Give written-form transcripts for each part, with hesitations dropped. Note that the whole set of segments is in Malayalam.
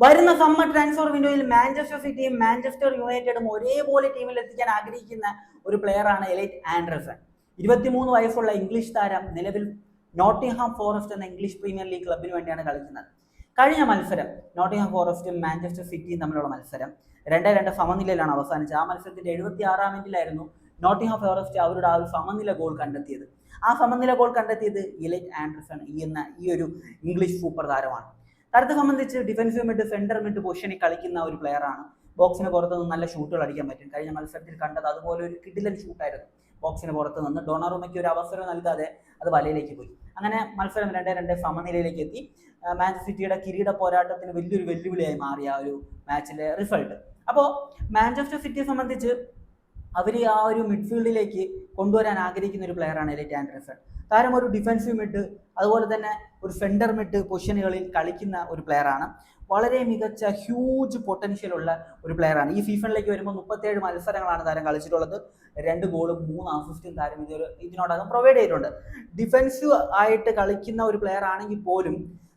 വരുന്ന സമ്മർ ട്രാൻസ്ഫർ വിൻഡോയിൽ മാഞ്ചസ്റ്റർ സിറ്റിയും മാഞ്ചസ്റ്റർ യുണൈറ്റഡും ഒരേപോലെ ടീമിൽ എത്തിക്കാൻ ആഗ്രഹിക്കുന്ന ഒരു പ്ലെയറാണ് എലൈറ്റ് ആൻഡർസൺ. 23 വയസ്സുള്ള ഇംഗ്ലീഷ് താരം നിലവിൽ നോട്ടിംഗ്ഹാം ഫോറസ്റ്റ് എന്ന ഇംഗ്ലീഷ് പ്രീമിയർ ലീഗ് ക്ലബിന് വേണ്ടിയാണ് കളിക്കുന്നത്. കഴിഞ്ഞ മത്സരം നോട്ടിംഗ്ഹാം ഫോറസ്റ്റും മാഞ്ചസ്റ്റർ സിറ്റിയും തമ്മിലുള്ള മത്സരം 2-2 സമനിലയിലാണ് അവസാനിച്ചത്. ആ മത്സരത്തിന്റെ 76-ാം മിനിറ്റിലായിരുന്നു നോട്ടിംഗ്ഹാം ഫോറസ്റ്റ് അവരുടെ ആ ഒരു സമനില ഗോൾ കണ്ടെത്തിയത്. ആ സമനില ഗോൾ കണ്ടെത്തിയത് എലൈറ്റ് ആൻഡർസൺ എന്ന ഈ ഒരു ഇംഗ്ലീഷ് സൂപ്പർ താരമാണ്. താരത്തെ സംബന്ധിച്ച് ഡിഫൻസീവ് മിഡ്, സെന്റർ മിഡ് പൊസിഷനിൽ കളിക്കുന്ന ഒരു പ്ലെയറാണ്. ബോക്സിന് പുറത്ത് നിന്ന് നല്ല ഷൂട്ടുകൾ അടിക്കാൻ പറ്റും. കഴിഞ്ഞ മത്സരത്തിൽ കണ്ടത് അതുപോലെ ഒരു കിടിലൻ ഷൂട്ടായിരുന്നു. ബോക്സിന് പുറത്ത് നിന്ന് ഡൊണാറുമയ്ക്ക് ഒരു അവസരം നൽകാതെ അത് വലയിലേക്ക് പോയി. അങ്ങനെ മത്സരം 2-2 സമനിലയിലേക്ക് എത്തി. മാഞ്ചസ്റ്റർ സിറ്റിയുടെ കിരീട പോരാട്ടത്തിന് വലിയൊരു വെല്ലുവിളിയായി മാറിയ ആ ഒരു മാച്ചിലെ റിസൾട്ട്. അപ്പോൾ മാഞ്ചസ്റ്റർ സിറ്റിയെ സംബന്ധിച്ച് അവർ ആ ഒരു മിഡ്ഫീൽഡിലേക്ക് കൊണ്ടുവരാൻ ആഗ്രഹിക്കുന്ന ഒരു പ്ലെയറാണ് എലൈറ്റ് ആൻഡർസൺ. താരം ഒരു ഡിഫൻസീവ് മിഡ്, അതുപോലെ തന്നെ ഒരു സെന്റർ മിഡ് പൊസിഷനുകളിൽ കളിക്കുന്ന ഒരു പ്ലെയറാണ്. വളരെ മികച്ച ഹ്യൂജ് പൊട്ടൻഷ്യൽ ഉള്ള ഒരു പ്ലെയറാണ്. ഈ സീസണിലേക്ക് വരുമ്പോൾ 37 മത്സരങ്ങളാണ് താരം കളിച്ചിട്ടുള്ളത്. 2 ഗോളും 3 അസിസ്റ്റും താരം ഇതിനോടകം പ്രൊവൈഡ് ചെയ്തിട്ടുണ്ട്. ഡിഫൻസീവ് ആയിട്ട് കളിക്കുന്ന ഒരു പ്ലെയർ ആണെങ്കിൽ പോലും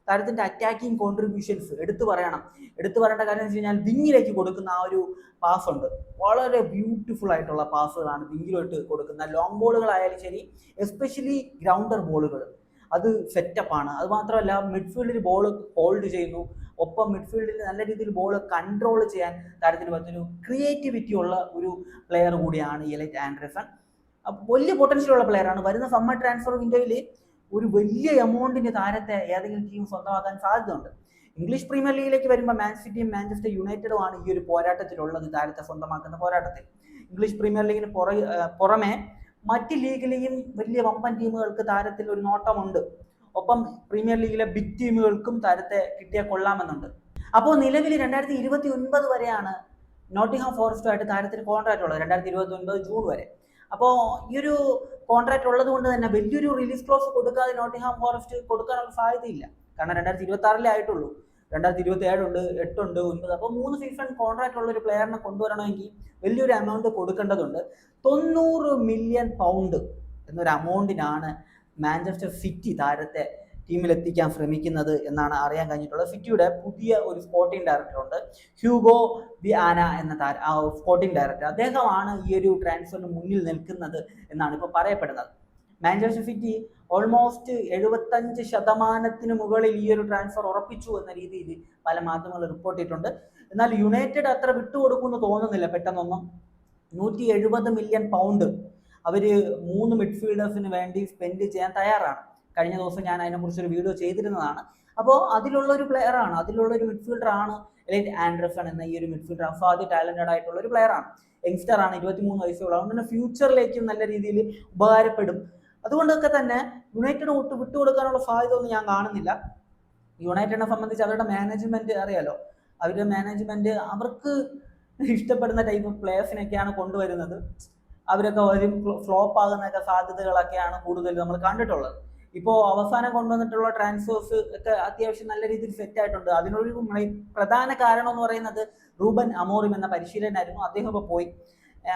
താരത്തിന്റെ അറ്റാക്കിംഗ് കോൺട്രിബ്യൂഷൻസ് എടുത്തു പറയേണ്ട കാര്യം എന്ന് വെച്ച് കഴിഞ്ഞാൽ വിങ്ങിലേക്ക് കൊടുക്കുന്ന ആ ഒരു പാസ് ഉണ്ട്. വളരെ ബ്യൂട്ടിഫുൾ ആയിട്ടുള്ള പാസുകളാണ് വിങ്ങിലോട്ട് കൊടുക്കുന്ന. ലോങ് ബോളുകളായാലും ശരി, എസ്പെഷ്യലി ഗ്രൗണ്ടർ ബോളുകൾ, അത് സെറ്റപ്പാണ്. അത് മാത്രമല്ല മിഡ്ഫീൽഡിൽ ബോൾ ഹോൾഡ് ചെയ്യുന്നു, ഒപ്പം മിഡ്ഫീൽഡിൽ നല്ല രീതിയിൽ ബോൾ കൺട്രോൾ ചെയ്യാൻ താരത്തിന് പറ്റുന്ന ക്രിയേറ്റിവിറ്റി ഉള്ള ഒരു പ്ലെയർ കൂടിയാണ് എലൈറ്റ് ആൻഡർസൺ. വലിയ പൊട്ടൻഷ്യൽ ഉള്ള പ്ലെയറാണ്. വരുന്ന സമ്മർ ട്രാൻസ്ഫർ വിൻഡോയിൽ ഒരു വലിയ എമൗണ്ടിന് താരത്തെ ഏതെങ്കിലും ടീം സ്വന്തമാക്കാൻ സാധ്യതയുണ്ട്. ഇംഗ്ലീഷ് പ്രീമിയർ ലീഗിലേക്ക് വരുമ്പോൾ മാൻ സിറ്റിയും മാഞ്ചസ്റ്റർ യുണൈറ്റഡുമാണ് ഈ ഒരു പോരാട്ടത്തിലുള്ളത്, താരത്തെ സ്വന്തമാക്കുന്ന പോരാട്ടത്തിൽ. ഇംഗ്ലീഷ് പ്രീമിയർ ലീഗിന് പുറമെ മറ്റ് ലീഗിലെയും വലിയ വമ്പൻ ടീമുകൾക്ക് താരത്തിൽ ഒരു നോട്ടമുണ്ട്. ഒപ്പം പ്രീമിയർ ലീഗിലെ ബിഗ് ടീമുകൾക്കും താരത്തെ കിട്ടിയാൽ കൊള്ളാമെന്നുണ്ട്. അപ്പോൾ നിലവിൽ 2029 വരെയാണ് നോട്ടിംഗ്ഹാം ഫോറസ്റ്റുമായിട്ട് താരത്തിന് കോൺട്രാക്റ്റ് ഉള്ളത്, 2029 ജൂൺ വരെ. അപ്പോൾ ഈ ഒരു കോൺട്രാക്ട് ഉള്ളത് കൊണ്ട് തന്നെ വലിയൊരു റിലീസ് ക്ലോസ് കൊടുക്കാതെ നോട്ടിംഗ്ഹാം ഫോറസ്റ്റ് കൊടുക്കാനുള്ള സാധ്യതയില്ല. കാരണം 2026 ആയിട്ടുള്ളൂ, 2027 ഉണ്ട്, 8 ഉണ്ട്, 9. അപ്പോൾ 3 സീസൺ കോൺട്രാക്ട് ഉള്ള ഒരു പ്ലെയറിനെ കൊണ്ടുവരണമെങ്കിൽ വലിയൊരു എമൗണ്ട് കൊടുക്കേണ്ടതുണ്ട്. 90 മില്യൺ പൗണ്ട് എന്നൊരു എമൗണ്ടിനാണ് മാഞ്ചസ്റ്റർ സിറ്റി താരത്തെ ടീമിലെത്തിക്കാൻ ശ്രമിക്കുന്നത് എന്നാണ് അറിയാൻ കഴിഞ്ഞിട്ടുള്ളത്. സിറ്റിയുടെ പുതിയ ഒരു സ്പോർട്ടിംഗ് ഡയറക്ടർ ഉണ്ട്, ഹ്യൂഗോ വിയാന എന്ന സ്പോർട്ടിംഗ് ഡയറക്ടർ. അദ്ദേഹമാണ് ഈ ഒരു ട്രാൻസ്ഫറിന് മുന്നിൽ നിൽക്കുന്നത് എന്നാണ് ഇപ്പോൾ പറയപ്പെടുന്നത്. മാഞ്ചസ്റ്റർ സിറ്റി ഓൾമോസ്റ്റ് 75% മുകളിൽ ഈ ഒരു ട്രാൻസ്ഫർ ഉറപ്പിച്ചു എന്ന രീതിയിൽ പല മാധ്യമങ്ങൾ റിപ്പോർട്ട് ചെയ്തിട്ടുണ്ട്. എന്നാൽ യുണൈറ്റഡ് അത്ര വിട്ടുകൊടുക്കുമെന്ന് തോന്നുന്നില്ല പെട്ടെന്നൊന്നും. 170 മില്യൺ പൗണ്ട് അവർ 3 മിഡ്ഫീൽഡേഴ്സിന് വേണ്ടി സ്പെൻഡ് ചെയ്യാൻ തയ്യാറാണ്. കഴിഞ്ഞ ദിവസം ഞാൻ അതിനെക്കുറിച്ചൊരു വീഡിയോ ചെയ്തിരുന്നതാണ്. അപ്പോൾ അതിലുള്ളൊരു പ്ലെയറാണ്, അതിലുള്ളൊരു മിഡ്ഫീൽഡറാണ് എലൈറ്റ് ആൻഡർസൺ എന്ന ഈ ഒരു മിഡ്ഫീൽഡർ. അസാധ്യ ടാലന്റഡ് ആയിട്ടുള്ള ഒരു പ്ലെയറാണ്, യങ്സ്റ്റർ ആണ്, 23 വയസ്സുള്ള. അതുകൊണ്ട് തന്നെ ഫ്യൂച്ചറിലേക്കും നല്ല രീതിയിൽ ഉപകാരപ്പെടും. അതുകൊണ്ടൊക്കെ തന്നെ യുണൈറ്റഡ് വിട്ടുകൊടുക്കാനുള്ള സാധ്യത ഒന്നും ഞാൻ കാണുന്നില്ല. യുണൈറ്റഡിനെ സംബന്ധിച്ച് അവരുടെ മാനേജ്മെന്റ് അറിയാലോ, അവരുടെ മാനേജ്മെന്റ് അവർക്ക് ഇഷ്ടപ്പെടുന്ന ടൈപ്പ് പ്ലേയേഴ്സിനൊക്കെയാണ് കൊണ്ടുവരുന്നത്. അവരൊക്കെ വരും ഫ്ലോപ്പ് ആകുന്നൊക്കെ സാധ്യതകളൊക്കെയാണ് കൂടുതൽ നമ്മൾ കണ്ടിട്ടുള്ളത്. ഇപ്പോൾ അവസാനം കൊണ്ടുവന്നിട്ടുള്ള ട്രാൻസ്ഫേഴ്സ് ഒക്കെ അത്യാവശ്യം നല്ല രീതിയിൽ സെറ്റ് ആയിട്ടുണ്ട്. അതിനൊരു പ്രധാന കാരണം എന്ന് പറയുന്നത് റൂബൻ അമോറിം എന്ന പരിശീലകനായിരുന്നു. അദ്ദേഹം ഇപ്പോൾ പോയി.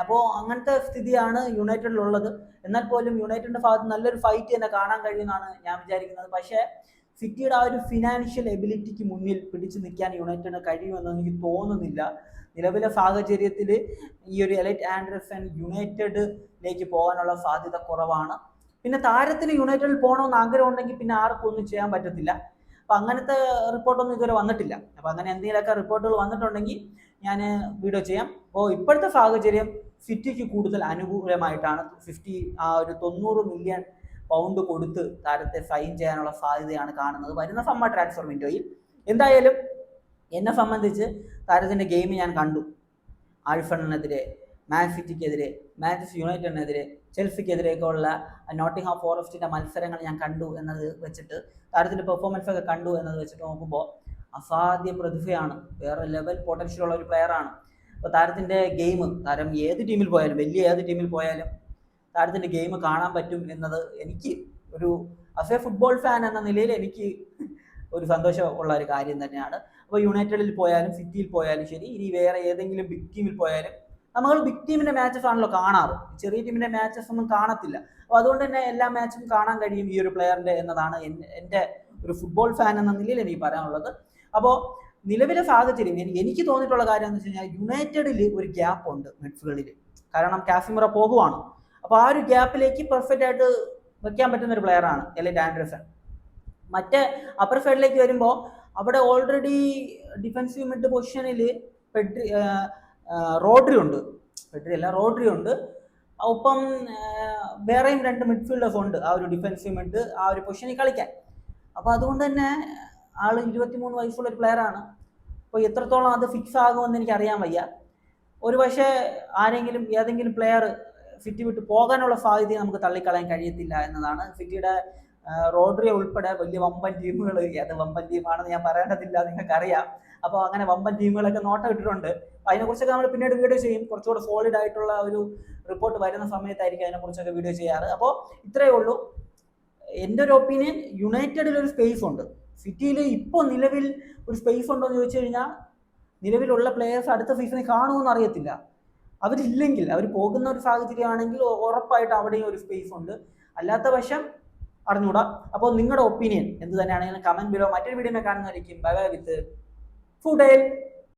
അപ്പോൾ അങ്ങനത്തെ സ്ഥിതിയാണ് യുണൈറ്റഡിലുള്ളത്. എന്നാൽ പോലും യുണൈറ്റഡിന്റെ ഭാഗത്ത് നല്ലൊരു ഫൈറ്റ് തന്നെ കാണാൻ കഴിയുമെന്നാണ് ഞാൻ വിചാരിക്കുന്നത്. പക്ഷേ സിറ്റിയുടെ ആ ഒരു ഫിനാൻഷ്യൽ എബിലിറ്റിക്ക് മുന്നിൽ പിടിച്ചു നിൽക്കാൻ യുണൈറ്റഡിന് കഴിയുമെന്ന് എനിക്ക് തോന്നുന്നില്ല. നിലവിലെ സാഹചര്യത്തിൽ ഈ ഒരു എലൈറ്റ് ആൻഡർസൺ യുണൈറ്റഡിലേക്ക് പോകാനുള്ള സാധ്യത കുറവാണ്. പിന്നെ താരത്തിന് യുണൈറ്റഡിൽ പോകണമെന്ന് ആഗ്രഹം ഉണ്ടെങ്കിൽ പിന്നെ ആർക്കും ഒന്നും ചെയ്യാൻ പറ്റത്തില്ല. അപ്പം അങ്ങനത്തെ റിപ്പോർട്ടൊന്നും ഇതുവരെ വന്നിട്ടില്ല. അപ്പം അങ്ങനെ എന്തെങ്കിലുമൊക്കെ റിപ്പോർട്ടുകൾ വന്നിട്ടുണ്ടെങ്കിൽ ഞാൻ വീഡിയോ ചെയ്യാം. അപ്പോൾ ഇപ്പോഴത്തെ സാഹചര്യം സിറ്റിക്ക് കൂടുതൽ അനുകൂലമായിട്ടാണ്. 90 മില്യൺ പൗണ്ട് കൊടുത്ത് താരത്തെ സൈൻ ചെയ്യാനുള്ള സാധ്യതയാണ് കാണുന്നത് വരുന്ന സമ്മർ ട്രാൻസ്ഫർ വിൻഡോയിൽ. എന്തായാലും എന്നെ സംബന്ധിച്ച് താരത്തിൻ്റെ ഗെയിം ഞാൻ കണ്ടു. ആഴ്സണലിനെതിരെ, മാൻ സിറ്റിക്കെതിരെ, മാഞ്ചസ്റ്റർ യുണൈറ്റഡിനെതിരെ, ചെൽസിക്കെതിരെയൊക്കെ ഉള്ള നോട്ടിംഗ്ഹാം ഫോറസ്റ്റിൻ്റെ മത്സരങ്ങൾ ഞാൻ കണ്ടു എന്നത് വെച്ചിട്ട്, താരത്തിൻ്റെ പെർഫോമൻസ് ഒക്കെ കണ്ടു എന്നത് വെച്ചിട്ട് നോക്കുമ്പോൾ അസാധ്യ പ്രതിഭയാണ്, വേറെ ലെവൽ പൊട്ടൻഷ്യൽ ഉള്ള ഒരു പ്ലെയറാണ്. അപ്പോൾ താരത്തിൻ്റെ ഗെയിം, താരം ഏത് ടീമിൽ പോയാലും, വലിയ ഏത് ടീമിൽ പോയാലും താരത്തിൻ്റെ ഗെയിം കാണാൻ പറ്റും എന്നത് എനിക്ക് ഒരു ആസ് എ ഫുട്ബോൾ ഫാൻ എന്ന നിലയിൽ എനിക്ക് ഒരു സന്തോഷമുള്ള ഒരു കാര്യം തന്നെയാണ്. അപ്പോൾ യുണൈറ്റഡിൽ പോയാലും സിറ്റിയിൽ പോയാലും ശരി, ഇനി വേറെ ഏതെങ്കിലും ബിഗ് ടീമിൽ പോയാലും നമ്മൾ ബിഗ് ടീമിൻ്റെ മാച്ചസ് ആണല്ലോ കാണാറ്, ചെറിയ ടീമിൻ്റെ മാച്ചസ് ഒന്നും കാണത്തില്ല. അപ്പോൾ അതുകൊണ്ട് തന്നെ എല്ലാ മാച്ചും കാണാൻ കഴിയും ഈ ഒരു പ്ലെയറിൻ്റെ എന്നതാണ് എൻ്റെ ഒരു ഫുട്ബോൾ ഫാൻ എന്ന നിലയിൽ എനിക്ക് പറയാനുള്ളത്. അപ്പോൾ നിലവിലെ സാഹചര്യം എനിക്ക് തോന്നിയിട്ടുള്ള കാര്യം എന്ന് വെച്ച് കഴിഞ്ഞാൽ യുണൈറ്റഡിൽ ഒരു ഗ്യാപ്പ് ഉണ്ട് മിഡ്ഫീൽഡിൽ. കാരണം കാസിമിറ പോകുവാണ്. അപ്പോൾ ആ ഒരു ഗ്യാപ്പിലേക്ക് പെർഫെക്റ്റ് ആയിട്ട് വെക്കാൻ പറ്റുന്ന ഒരു പ്ലെയറാണ് എലൈറ്റ് ആൻഡർസൺ. മറ്റേ അപ്പർ സൈഡിലേക്ക് വരുമ്പോൾ അവിടെ ഓൾറെഡി ഡിഫൻസീവ് മിഡ് പൊസിഷനിൽ റോഡ്രി ഉണ്ട്. റോഡ്രി ഉണ്ട്. ഒപ്പം വേറെയും 2 മിഡ്ഫീൽഡേഴ്സ് ഉണ്ട് ആ ഒരു ഡിഫൻസീവ് മിഡ് ആ ഒരു പൊസിഷനിൽ കളിക്കാൻ. അപ്പോൾ അതുകൊണ്ട് തന്നെ ആൾ 23 വയസ്സുള്ള ഒരു പ്ലെയറാണ്. അപ്പോൾ എത്രത്തോളം അത് ഫിക്സ് ആകുമെന്ന് എനിക്ക് അറിയാൻ വയ്യ. ഒരു പക്ഷേ ഏതെങ്കിലും പ്ലെയർ സിറ്റി വിട്ട് പോകാനുള്ള സാധ്യതയെ നമുക്ക് തള്ളിക്കളയാൻ കഴിയത്തില്ല എന്നതാണ്. സിറ്റിയുടെ റോഡ്രി ഉൾപ്പെടെ വലിയ വമ്പൻ ടീമുകൾ, ഏത് വമ്പൻ ടീമാണെന്ന് ഞാൻ പറയേണ്ടതില്ല, നിങ്ങൾക്കറിയാം. അപ്പോൾ അങ്ങനെ വമ്പൻ ടീമുകളൊക്കെ നോട്ടം ഇട്ടിട്ടുണ്ട്. അതിനെക്കുറിച്ചൊക്കെ നമ്മൾ പിന്നീട് വീഡിയോ ചെയ്യും. കുറച്ചുകൂടെ സോളിഡ് ആയിട്ടുള്ള ഒരു റിപ്പോർട്ട് വരുന്ന സമയത്തായിരിക്കും അതിനെക്കുറിച്ചൊക്കെ വീഡിയോ ചെയ്യാറ്. അപ്പോൾ ഇത്രയേ ഉള്ളൂ. എൻ്റെ ഒരു ഒപ്പീനിയൻ, യുണൈറ്റഡിൽ ഒരു സ്പേസ് ഉണ്ട്. സിറ്റിയിൽ ഇപ്പോൾ നിലവിൽ ഒരു സ്പേസ് ഉണ്ടോ എന്ന് ചോദിച്ചു കഴിഞ്ഞാൽ നിലവിലുള്ള പ്ലെയേഴ്സ് അടുത്ത സീസണിൽ കാണുമെന്ന് അറിയത്തില്ല. അവരില്ലെങ്കിൽ, അവർ പോകുന്ന ഒരു സാഹചര്യമാണെങ്കിൽ ഉറപ്പായിട്ട് അവിടെയും ഒരു സ്പേസ് ഉണ്ട്. അല്ലാത്ത പക്ഷം അറിഞ്ഞൂടാ. അപ്പോൾ നിങ്ങളുടെ ഒപ്പീനിയൻ എന്ത് തന്നെയാണെങ്കിലും കമന്റ് ബിലോ. മറ്റൊരു വീഡിയോ കാണുന്നതായിരിക്കും. ബൈ ബൈ വിത്ത് ഫുഡേൽ.